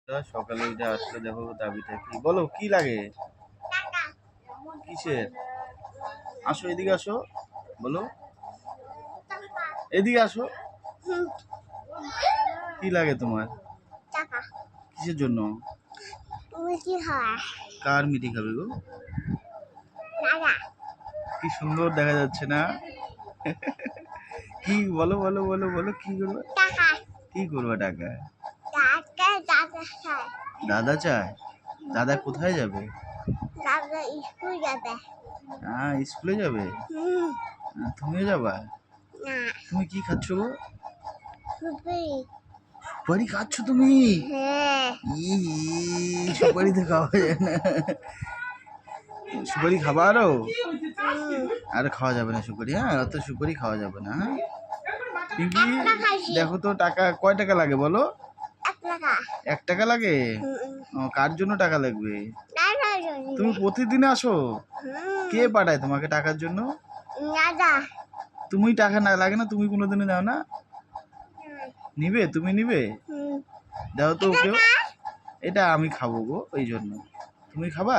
সকালে উঠে আসলে দেখো দাবিটা কি, বলো কি লাগে, কিসের? আসো এদিকে আসো, বলো এদিকে আসো। কি লাগে তোমার? কিসের জন্য? কার মিটি খাবে গো? কি সুন্দর দেখা যাচ্ছে না? কি বলো বলো বলো বলো, কি করবে? কি করবে টাকা? দাদা চায়? দাদা কোথায় যাবে? হ্যাঁ স্কুলে যাবে। তুমিও যাবা? তুমি কি খাচ্ছ গো? সুপারি খাচ্ছ তুমি? সুপারি তো খাওয়া যায় না। সুপারি খাবা আরো? আর খাওয়া যাবে না সুপারি, হ্যাঁ অত সুপারি খাওয়া যাবে না। হ্যাঁ পিঙ্কি দেখো তো টাকা কয় টাকা লাগে বলো? 1 টাকা লাগে? কার জন্য টাকা লাগবে? তুমি প্রতিদিন আসো? কে পাঠায় তোমাকে টাকার জন্য? তুমি টাকা না লাগে না, তুমি কোনোদিনও দাও না? নিবে? তুমি নিবে? দাও তো ওকেও। এটা আমি খাবো গো, ওই জন্য। তুমি খাবা?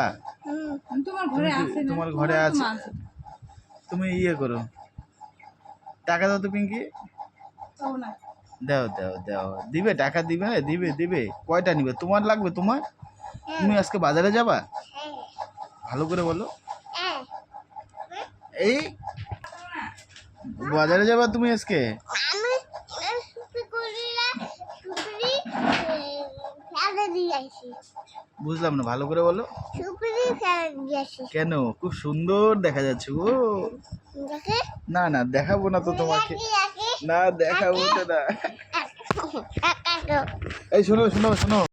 তোমার ঘরে আছে, তুমি ইয়ে করো, টাকা দাও তো পিঙ্কি। দাও দাও দাও, দিবে টাকা, দিবে দিবে দিবে। কয়টা নিবে? তোমার লাগবে তোমার? তুমি আজকে বাজারে যাবা? ভালো করে বলো। এই বাজারে যাবা তুমি আজকে? বুঝলাম না, ভালো করে বলো। কেন? খুব সুন্দর দেখা যাচ্ছে গো। না না দেখাবো না তো তোমাকে, না দেখাবো না। এই শোনো শোনো শোনো।